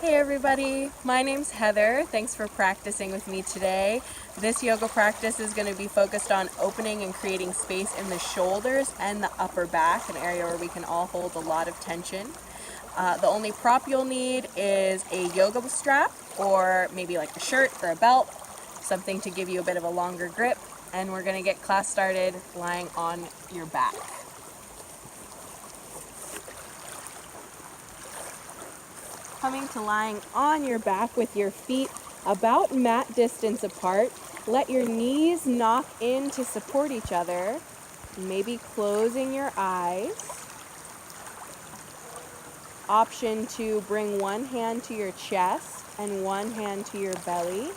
Hey everybody, my name's Heather. Thanks for practicing with me today. This yoga practice is going to be focused on opening and creating space in the shoulders and the upper back, an area where we can all hold a lot of tension. The only prop you'll need is a yoga strap or maybe like a shirt or a belt, something to give you a bit of a longer grip, and we're going to get class started lying on your back. Coming to lying on your back with your feet about mat distance apart. Let your knees knock in to support each other, maybe closing your eyes. Option to bring one hand to your chest and one hand to your belly.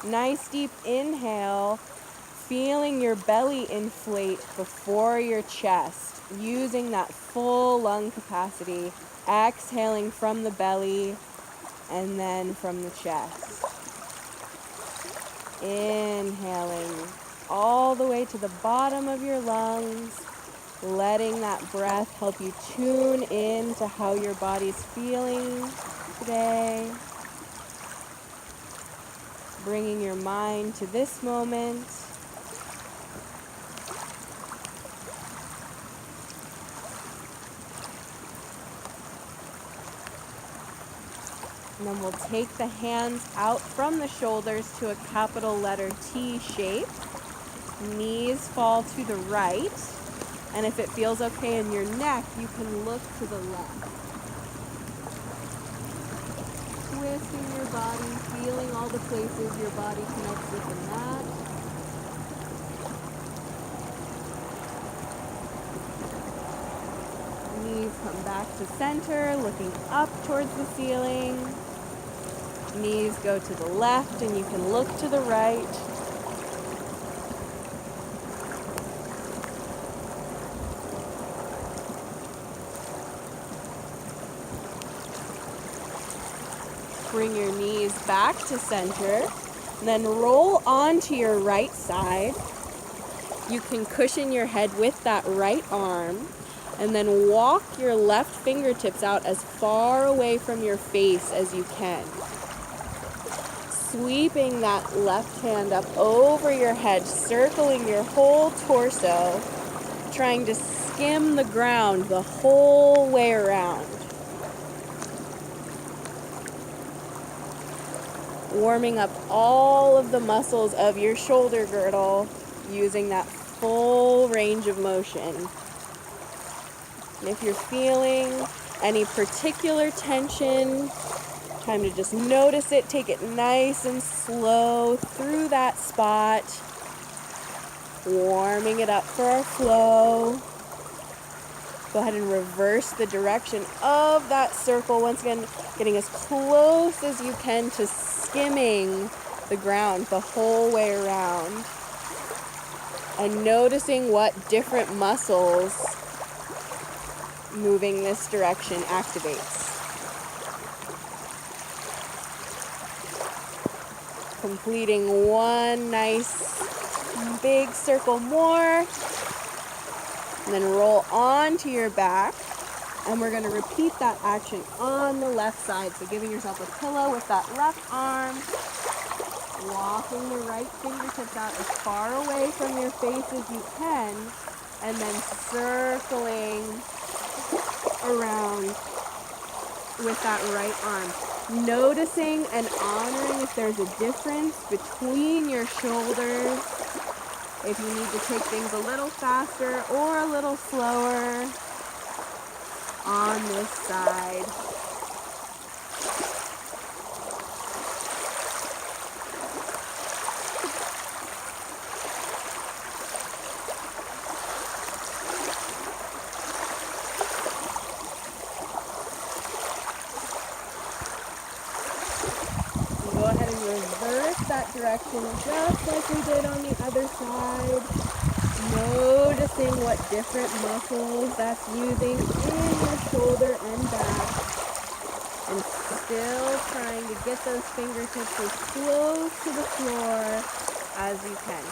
Nice deep inhale, feeling your belly inflate before your chest, using that full lung capacity. Exhaling from the belly and then from the chest. Inhaling all the way to the bottom of your lungs, letting that breath help you tune in to how your body's feeling today. Bringing your mind to this moment. And then we'll take the hands out from the shoulders to a capital letter T shape. Knees fall to the right. And if it feels okay in your neck, you can look to the left. Twisting your body, feeling all the places your body connects with the mat. Knees come back to center, looking up towards the ceiling. Knees go to the left and you can look to the right. Bring your knees back to center. Then roll onto your right side. You can cushion your head with that right arm. And then walk your left fingertips out as far away from your face as you can. Sweeping that left hand up over your head, circling your whole torso, trying to skim the ground the whole way around. Warming up all of the muscles of your shoulder girdle, using that full range of motion. And if you're feeling any particular tension, time to just notice it, take it nice and slow through that spot. Warming it up for our flow. Go ahead and reverse the direction of that circle. Once again, getting as close as you can to skimming the ground the whole way around. And noticing what different muscles moving this direction activates. Completing one nice big circle more. And then roll onto your back. And we're going to repeat that action on the left side. So giving yourself a pillow with that left arm. Walking the right fingertips out as far away from your face as you can. And then circling around with that right arm. Noticing and honoring if there's a difference between your shoulders. If you need to take things a little faster or a little slower on this side. Go ahead and reverse that direction just like we did on the other side. Noticing what different muscles that's using in your shoulder and back. And still trying to get those fingertips as close to the floor as you can.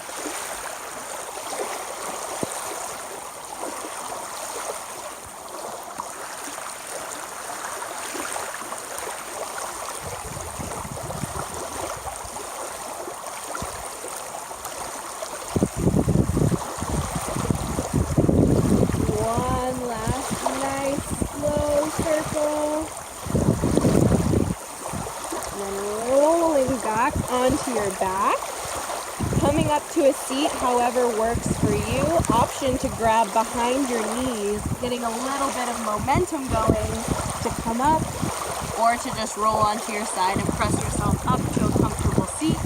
onto your back. Coming up to a seat, however works for you. Option to grab behind your knees, getting a little bit of momentum going to come up, or to just roll onto your side and press yourself up to a comfortable seat.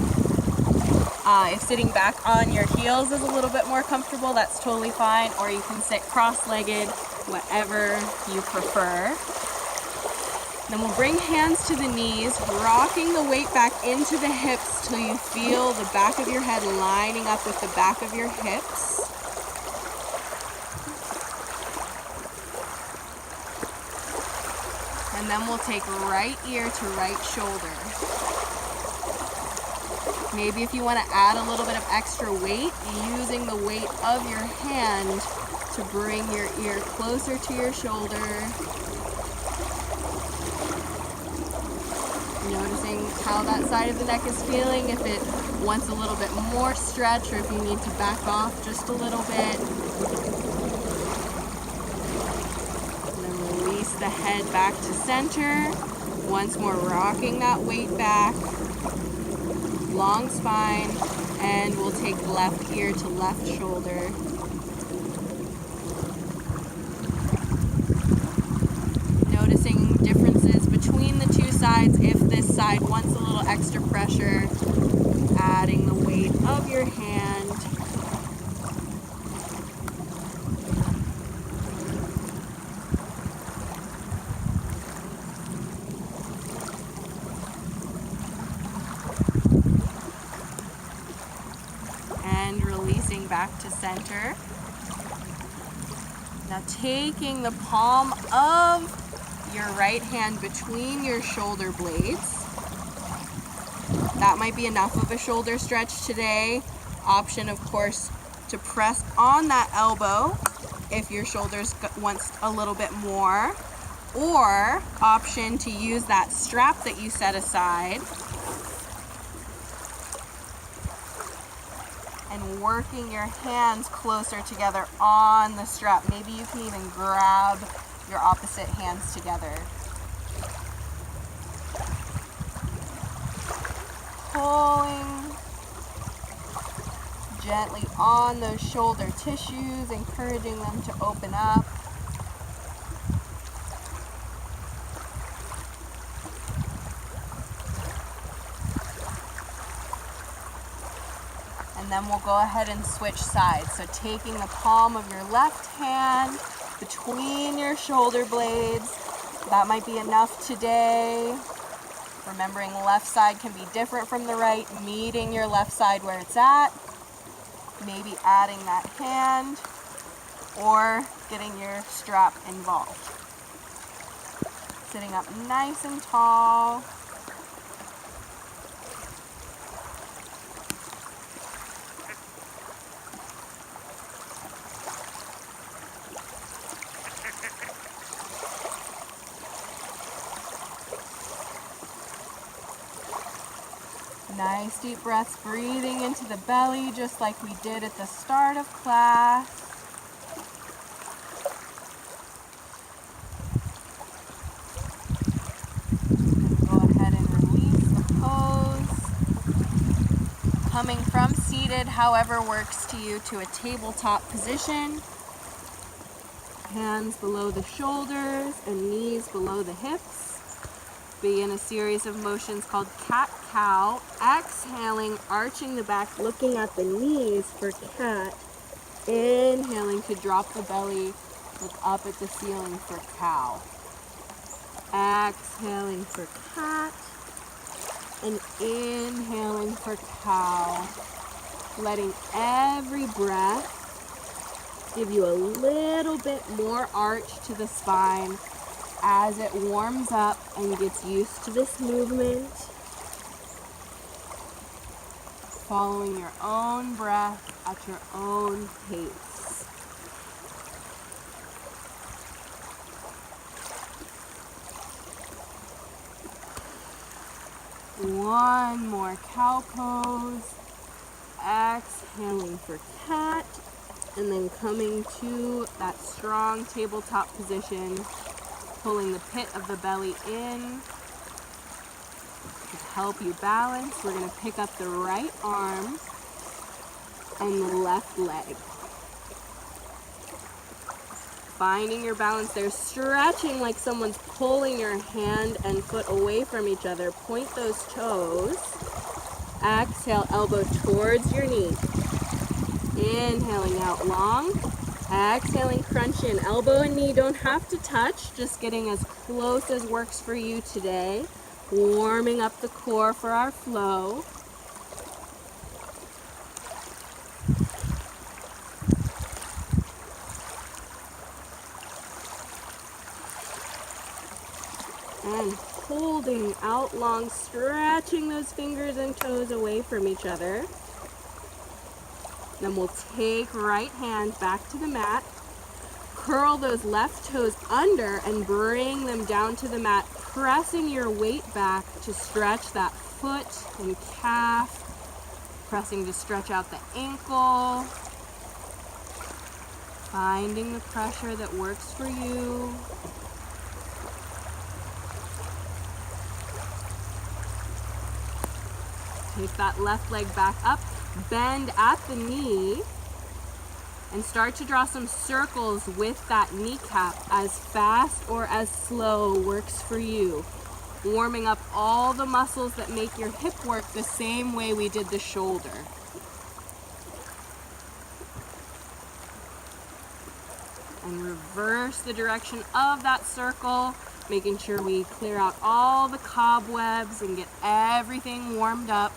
If sitting back on your heels is a little bit more comfortable, that's totally fine, or you can sit cross-legged, whatever you prefer. Then we'll bring hands to the knees, rocking the weight back into the hips till you feel the back of your head lining up with the back of your hips. And then we'll take right ear to right shoulder. Maybe if you want to add a little bit of extra weight, using the weight of your hand to bring your ear closer to your shoulder. Noticing how that side of the neck is feeling, if it wants a little bit more stretch or if you need to back off just a little bit. And then release the head back to center. Once more, rocking that weight back. Long spine, and we'll take left ear to left shoulder. Noticing differences between the two sides. If this side wants a little extra pressure, adding the weight of your hand. And releasing back to center. Now taking the palm of your right hand between your shoulder blades. That might be enough of a shoulder stretch today. Option, of course, to press on that elbow if your shoulders wants a little bit more. Or option to use that strap that you set aside and working your hands closer together on the strap. Maybe you can even grab your opposite hands together. Pulling gently on those shoulder tissues, encouraging them to open up. And then we'll go ahead and switch sides. So taking the palm of your left hand between your shoulder blades. That might be enough today. Remembering the left side can be different from the right, meeting your left side where it's at. Maybe adding that hand or getting your strap involved. Sitting up nice and tall. Nice deep breaths, breathing into the belly just like we did at the start of class. Go ahead and release the pose. Coming from seated, however works to you, to a tabletop position. Hands below the shoulders and knees below the hips. Begin a series of motions called cat-cow. Exhaling, arching the back, looking at the knees for cat. Inhaling to drop the belly, look up at the ceiling for cow. Exhaling for cat. And inhaling for cow. Letting every breath give you a little bit more arch to the spine as it warms up and gets used to this movement. Following your own breath at your own pace. One more cow pose. Exhaling for cat. And then coming to that strong tabletop position. Pulling the pit of the belly in. To help you balance, we're going to pick up the right arm and the left leg. Finding your balance there, stretching like someone's pulling your hand and foot away from each other. Point those toes. Exhale, elbow towards your knee. Inhaling out long. Exhaling, crunch in. Elbow and knee don't have to touch, just getting as close as works for you today. Warming up the core for our flow. And holding out long, stretching those fingers and toes away from each other. Then we'll take right hand back to the mat. Curl those left toes under and bring them down to the mat, pressing your weight back to stretch that foot and calf. Pressing to stretch out the ankle. Finding the pressure that works for you. Take that left leg back up, bend at the knee, and start to draw some circles with that kneecap. As fast or as slow works for you. Warming up all the muscles that make your hip work the same way we did the shoulder. And reverse the direction of that circle, making sure we clear out all the cobwebs and get everything warmed up.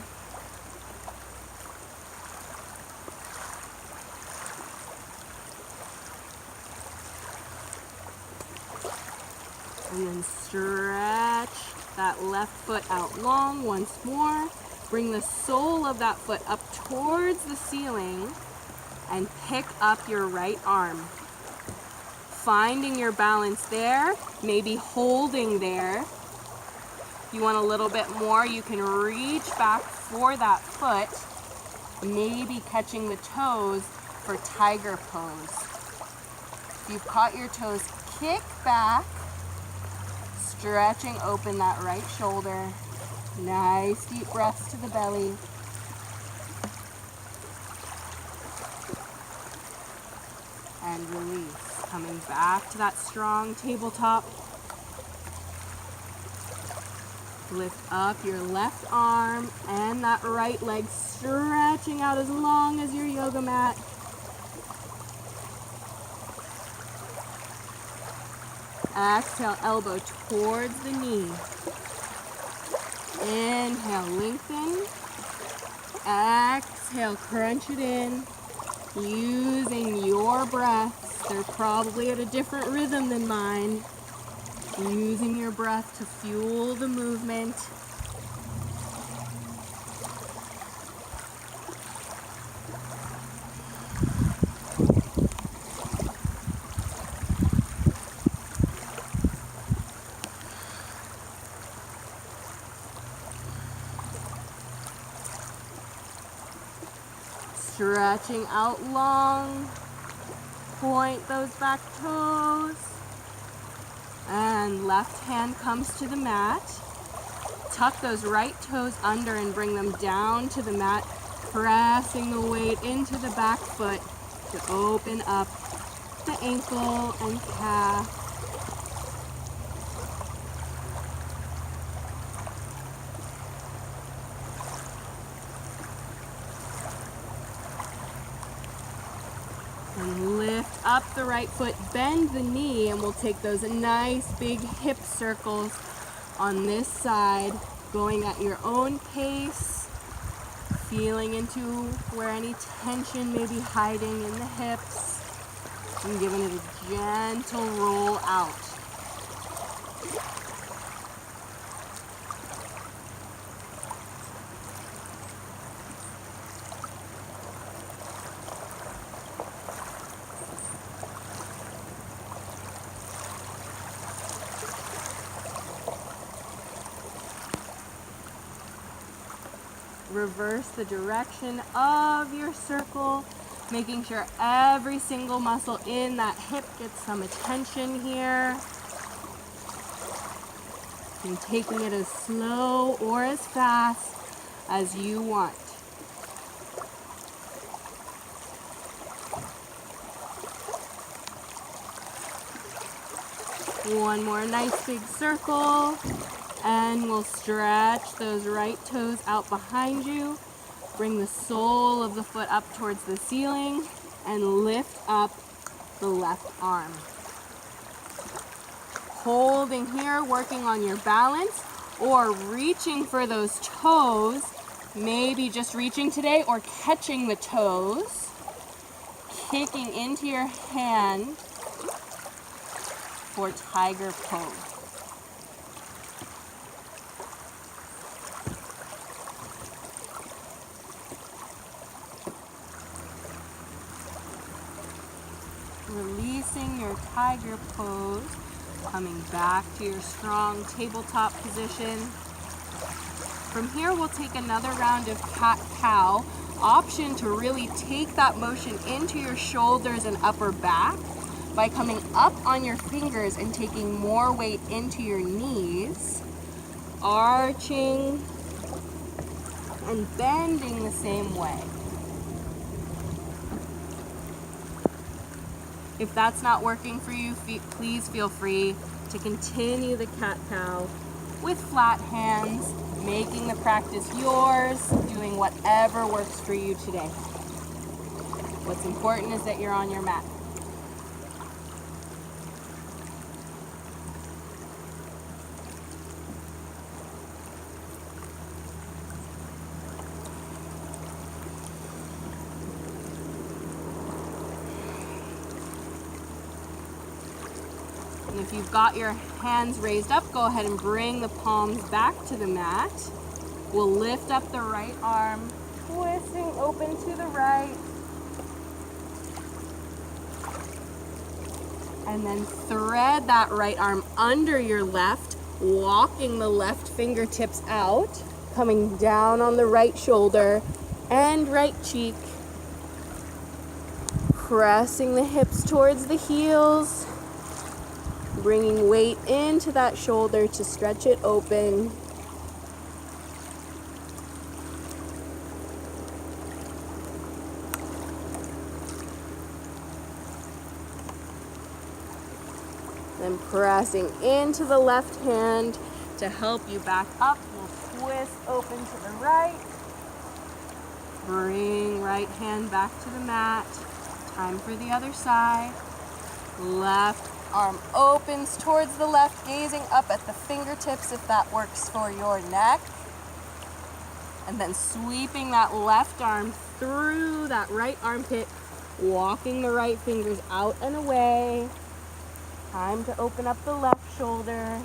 And then stretch that left foot out long once more. Bring the sole of that foot up towards the ceiling and pick up your right arm. Finding your balance there, maybe holding there. If you want a little bit more, you can reach back for that foot, maybe catching the toes for tiger pose. If you've caught your toes, kick back, stretching open that right shoulder. Nice deep breaths to the belly. And release. Coming back to that strong tabletop. Lift up your left arm and that right leg, stretching out as long as your yoga mat. Exhale, elbow towards the knee. Inhale, lengthen. Exhale, crunch it in. Using your breaths. They're probably at a different rhythm than mine. Using your breath to fuel the movement. Stretching out long. Point those back toes. And left hand comes to the mat. Tuck those right toes under and bring them down to the mat, pressing the weight into the back foot to open up the ankle and calf. And lift up the right foot, bend the knee, and we'll take those nice big hip circles on this side, going at your own pace, feeling into where any tension may be hiding in the hips, and giving it a gentle roll out. Reverse the direction of your circle, making sure every single muscle in that hip gets some attention here. and taking it as slow or as fast as you want. One more nice big circle, and we'll stretch those right toes out behind you. Bring the sole of the foot up towards the ceiling and lift up the left arm. Holding here, working on your balance or reaching for those toes. Maybe just reaching today or catching the toes. Kicking into your hand for tiger pose. Releasing your tiger pose, coming back to your strong tabletop position. From here, we'll take another round of cat-cow. Option to really take that motion into your shoulders and upper back by coming up on your fingers and taking more weight into your knees, arching and bending the same way. If that's not working for you, please feel free to continue the cat-cow with flat hands, making the practice yours, doing whatever works for you today. What's important is that you're on your mat. And if you've got your hands raised up, go ahead and bring the palms back to the mat. We'll lift up the right arm, twisting open to the right. And then thread that right arm under your left, walking the left fingertips out, coming down on the right shoulder and right cheek. Pressing the hips towards the heels. Bringing weight into that shoulder to stretch it open. Then pressing into the left hand to help you back up. We'll twist open to the right. Bring right hand back to the mat. Time for the other side. Left arm opens towards the left, gazing up at the fingertips if that works for your neck. And then sweeping that left arm through that right armpit, walking the right fingers out and away. Time to open up the left shoulder.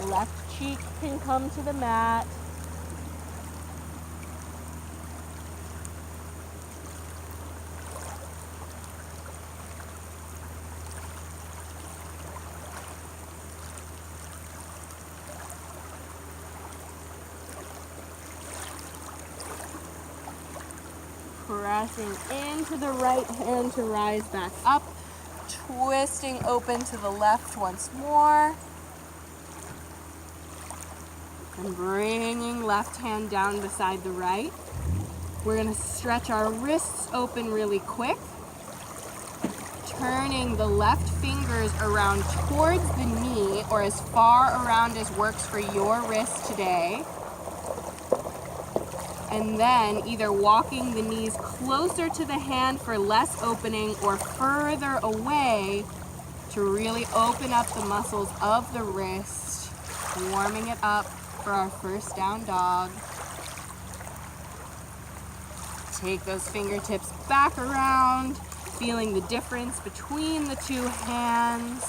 Left cheek can come to the mat. Pressing into the right hand to rise back up, twisting open to the left once more, and bringing left hand down beside the right. We're going to stretch our wrists open really quick, turning the left fingers around towards the knee or as far around as works for your wrist today. And then either walking the knees closer to the hand for less opening or further away to really open up the muscles of the wrist, warming it up for our first down dog. Take those fingertips back around, feeling the difference between the two hands.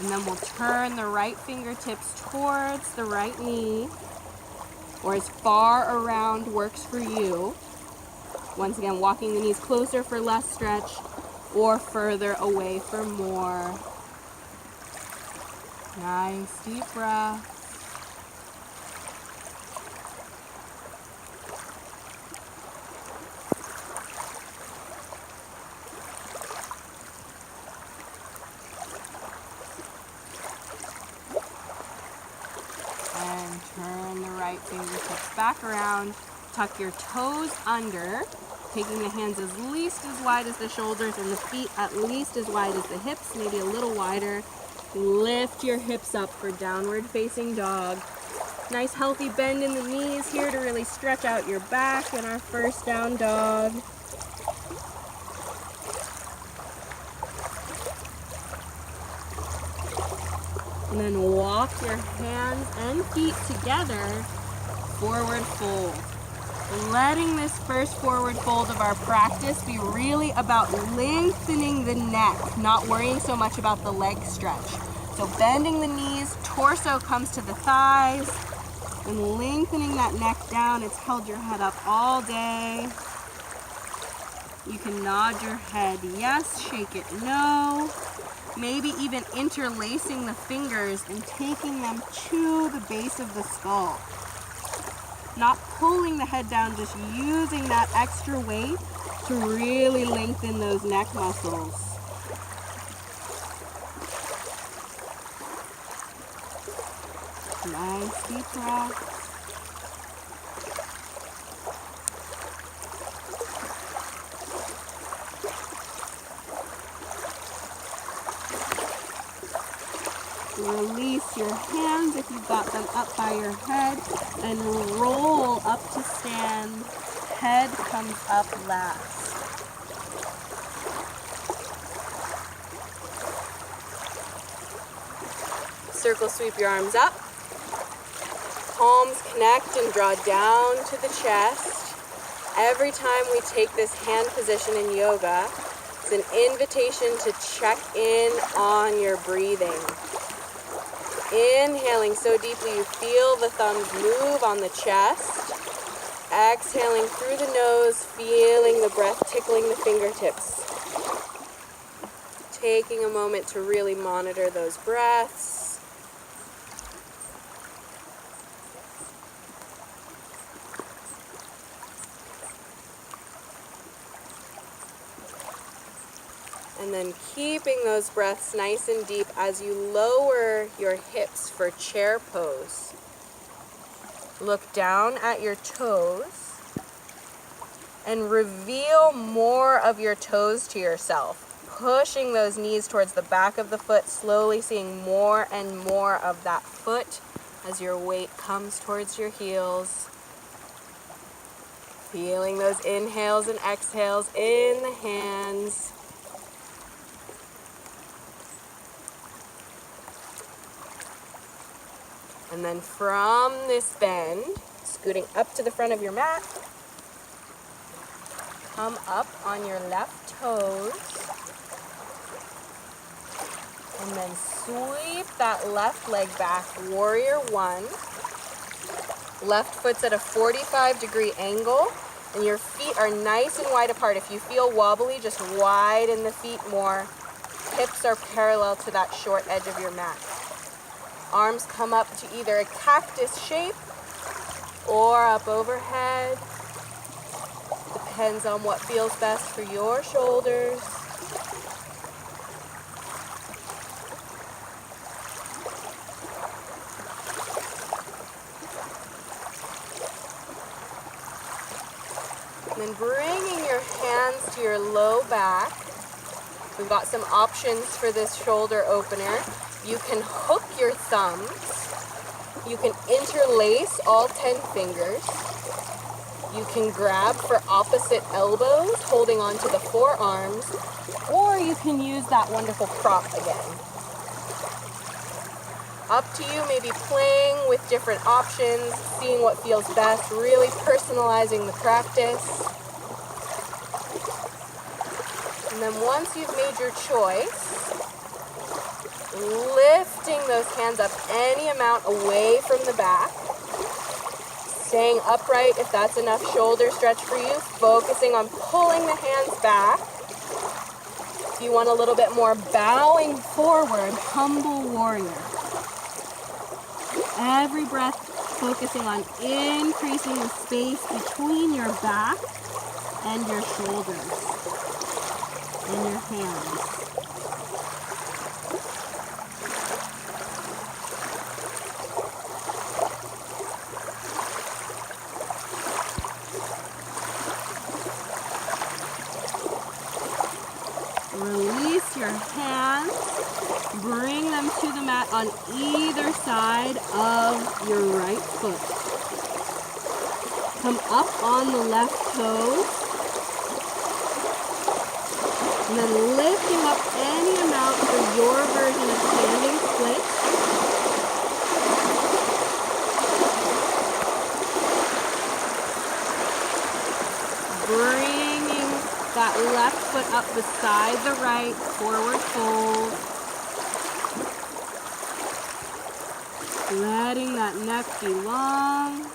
And then we'll turn the right fingertips towards the right knee, or as far around works for you. Once again, walking the knees closer for less stretch or further away for more. Nice deep breath. right fingertips back around. Tuck your toes under, taking the hands at least as wide as the shoulders and the feet at least as wide as the hips, maybe a little wider. Lift your hips up for downward facing dog. Nice healthy bend in the knees here to really stretch out your back in our first down dog. And then walk your hands and feet together, forward fold. Letting this first forward fold of our practice be really about lengthening the neck, not worrying so much about the leg stretch. So bending the knees, torso comes to the thighs, and lengthening that neck down. It's held your head up all day. You can nod your head yes, shake it no. Maybe even interlacing the fingers and taking them to the base of the skull. Not pulling the head down, just using that extra weight to really lengthen those neck muscles. Nice deep breath. Release your hands if you've got them up by your head and roll up to stand. Head comes up last. Circle sweep your arms up. Palms connect and draw down to the chest. Every time we take this hand position in yoga, it's an invitation to check in on your breathing. Inhaling so deeply you feel the thumbs move on the chest. Exhaling through the nose, feeling the breath tickling the fingertips. Taking a moment to really monitor those breaths. And then keeping those breaths nice and deep as you lower your hips for chair pose. Look down at your toes and reveal more of your toes to yourself. Pushing those knees towards the back of the foot, slowly seeing more and more of that foot as your weight comes towards your heels. Feeling those inhales and exhales in the hands. And then from this bend, scooting up to the front of your mat, come up on your left toes, and then sweep that left leg back, warrior one. Left foot's at a 45-degree angle, and your feet are nice and wide apart. If you feel wobbly, just widen the feet more. Hips are parallel to that short edge of your mat. Arms come up to either a cactus shape or up overhead. Depends on what feels best for your shoulders. And then bringing your hands to your low back. We've got some options for this shoulder opener. You can hook your thumbs. You can interlace all 10 fingers. You can grab for opposite elbows, holding on to the forearms, or you can use that wonderful prop again. Up to you, maybe playing with different options, seeing what feels best, really personalizing the practice. And then once you've made your choice, lifting those hands up any amount away from the back. Staying upright if that's enough shoulder stretch for you. Focusing on pulling the hands back. If you want a little bit more, bowing forward, humble warrior. Every breath focusing on increasing the space between your back and your shoulders and your hands. on either side of your right foot. Come up on the left toes. And then lifting up any amount for your version of standing splits. Bringing that left foot up beside the right, forward fold. Letting that neck be long.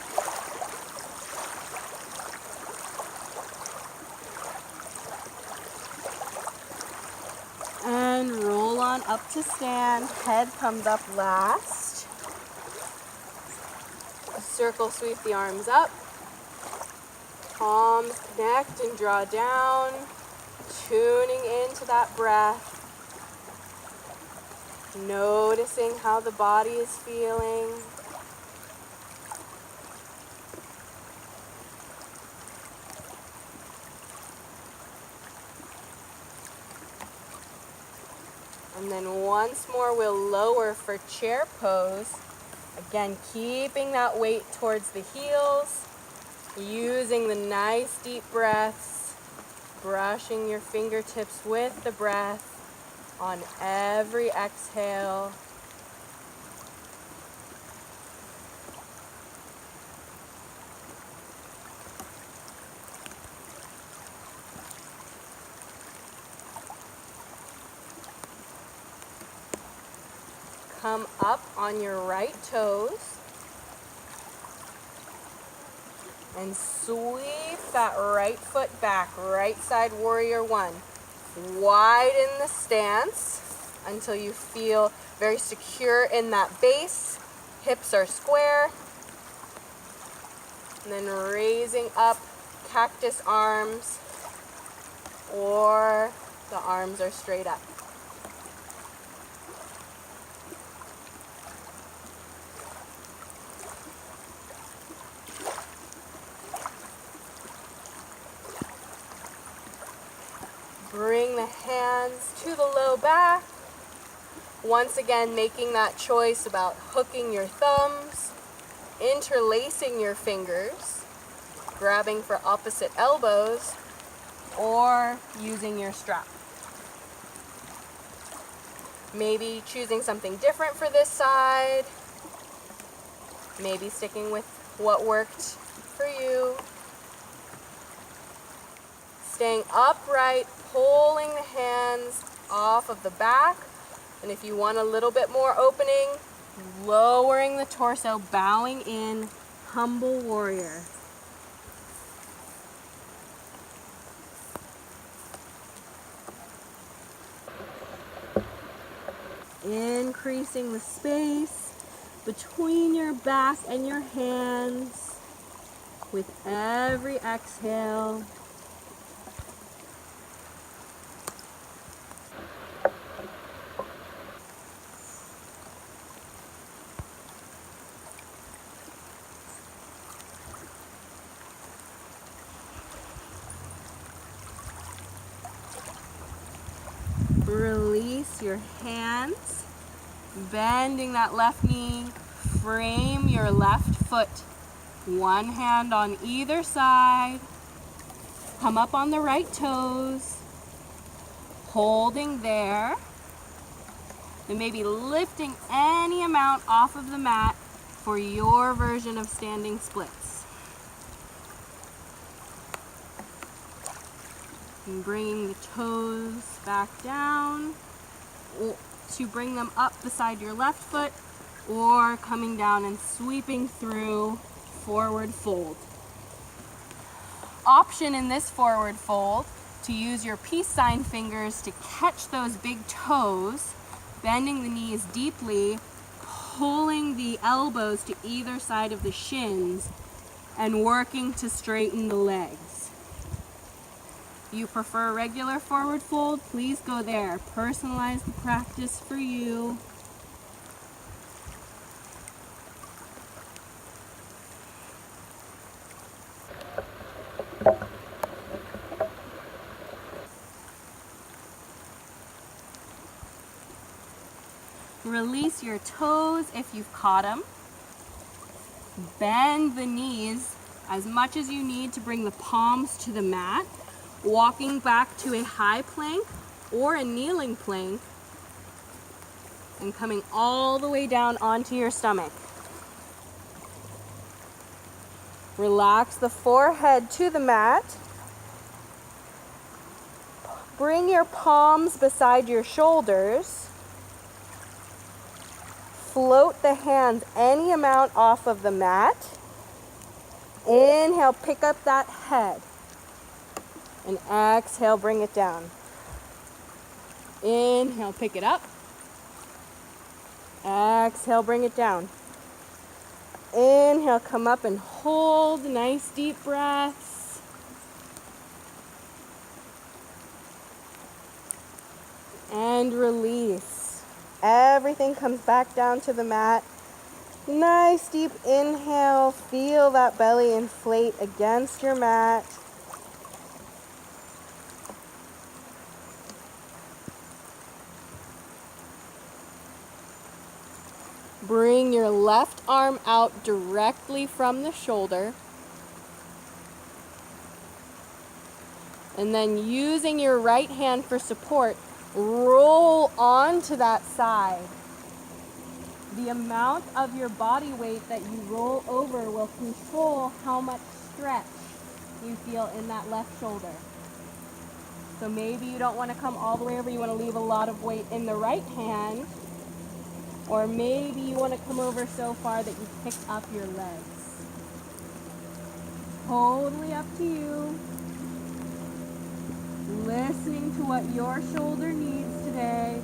And roll on up to stand. Head comes up last. Circle sweep the arms up. Palms connect and draw down. Tuning into that breath. Noticing how the body is feeling. And then once more, we'll lower for chair pose. Again, keeping that weight towards the heels, using the nice deep breaths, brushing your fingertips with the breath on every exhale. Come up on your right toes and sweep that right foot back, right side warrior one. Widen the stance until you feel very secure in that base. Hips are square. And then raising up cactus arms, or the arms are straight up. Bring the hands to the low back. Once again, making that choice about hooking your thumbs, interlacing your fingers, grabbing for opposite elbows, or using your strap. Maybe choosing something different for this side. Maybe sticking with what worked for you. Staying upright, pulling the hands off of the back. And if you want a little bit more opening, lowering the torso, bowing in, humble warrior. Increasing the space between your back and your hands with every exhale. Release your hands, bending that left knee, frame your left foot, one hand on either side, come up on the right toes, holding there, and maybe lifting any amount off of the mat for your version of standing splits. And bringing the toes back down to bring them up beside your left foot, or coming down and sweeping through forward fold. Option in this forward fold to use your peace sign fingers to catch those big toes, bending the knees deeply, pulling the elbows to either side of the shins, and working to straighten the legs. You prefer a regular forward fold, please go there. Personalize the practice for you. Release your toes if you've caught them. Bend the knees as much as you need to bring the palms to the mat, walking back to a high plank or a kneeling plank, and coming all the way down onto your stomach. Relax the forehead to the mat. Bring your palms beside your shoulders. Float the hands any amount off of the mat. Inhale, pick up that head. And exhale, bring it down. Inhale, pick it up. Exhale, bring it down. Inhale, come up and hold. Nice deep breaths. And release. Everything comes back down to the mat. Nice deep inhale. Feel that belly inflate against your mat. Bring your left arm out directly from the shoulder. And then using your right hand for support, roll onto that side. The amount of your body weight that you roll over will control how much stretch you feel in that left shoulder. So maybe you don't want to come all the way over, you want to leave a lot of weight in the right hand. Or maybe you want to come over so far that you pick up your legs. Totally up to you. Listening to what your shoulder needs today.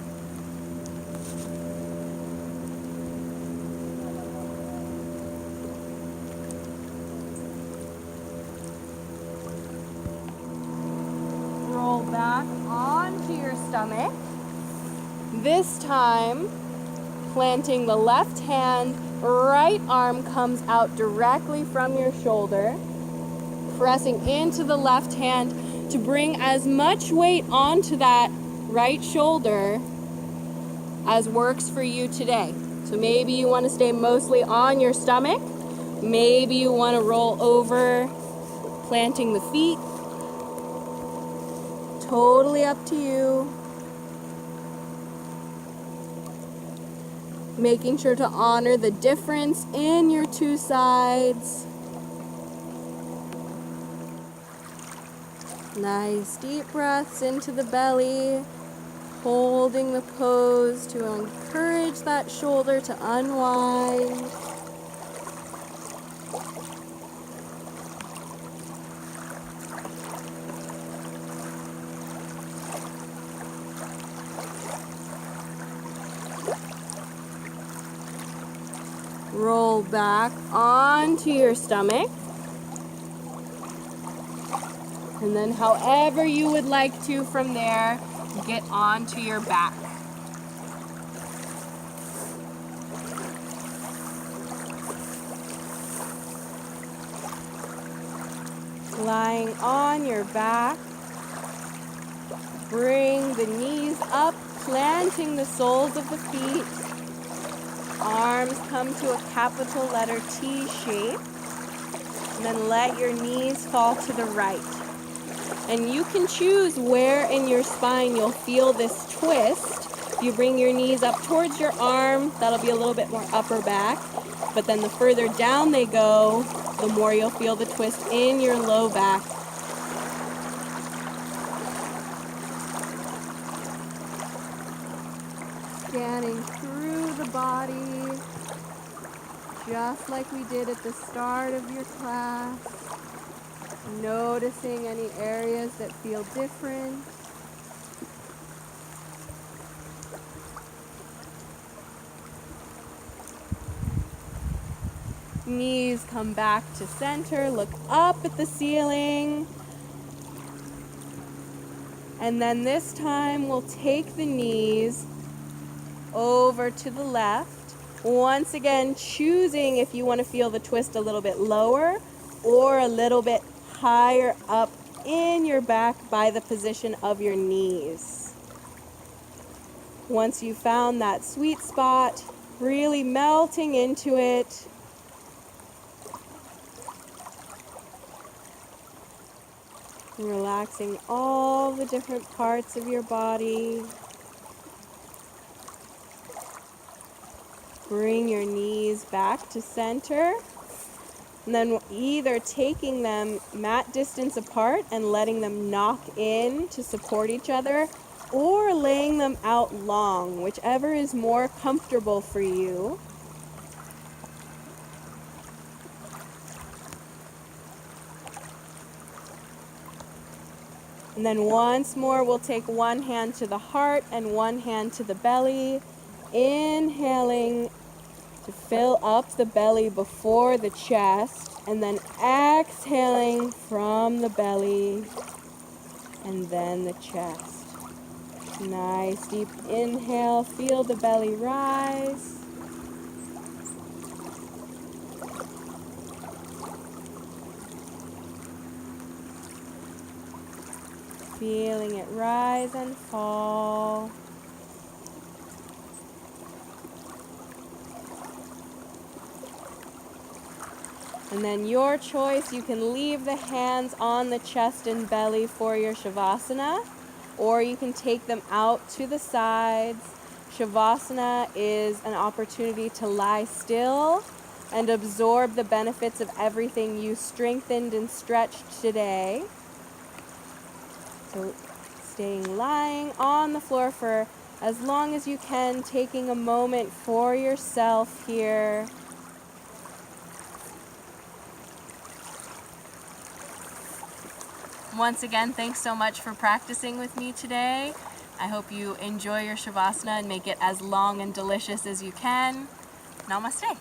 Roll back onto your stomach. This time, planting the left hand, right arm comes out directly from your shoulder, pressing into the left hand to bring as much weight onto that right shoulder as works for you today. So maybe you want to stay mostly on your stomach. Maybe you want to roll over, planting the feet. Totally up to you. Making sure to honor the difference in your two sides. Nice deep breaths into the belly, holding the pose to encourage that shoulder to unwind. Roll back onto your stomach. And then however you would like to from there, get onto your back. Lying on your back, bring the knees up, planting the soles of the feet. Arms come to a capital letter T shape. And then let your knees fall to the right. And you can choose where in your spine you'll feel this twist. You bring your knees up towards your arm, that'll be a little bit more upper back. But then the further down they go, the more you'll feel the twist in your low back. Scanning through the body, just like we did at the start of your class. Noticing any areas that feel different. Knees come back to center, look up at the ceiling. And then this time we'll take the knees over to the left. Once again, choosing if you want to feel the twist a little bit lower or a little bit higher up in your back by the position of your knees. Once you found that sweet spot, really melting into it. Relaxing all the different parts of your body. Bring your knees back to center. And then either taking them mat distance apart and letting them knock in to support each other, or laying them out long, whichever is more comfortable for you. And then once more, we'll take one hand to the heart and one hand to the belly. Inhaling to fill up the belly before the chest, and then exhaling from the belly and then the chest. Nice deep inhale, feel the belly rise. Feeling it rise and fall. And then your choice, you can leave the hands on the chest and belly for your Shavasana, or you can take them out to the sides. Shavasana is an opportunity to lie still and absorb the benefits of everything you strengthened and stretched today. So lying on the floor for as long as you can, taking a moment for yourself here. Once again, thanks so much for practicing with me today. I hope you enjoy your Shavasana and make it as long and delicious as you can. Namaste.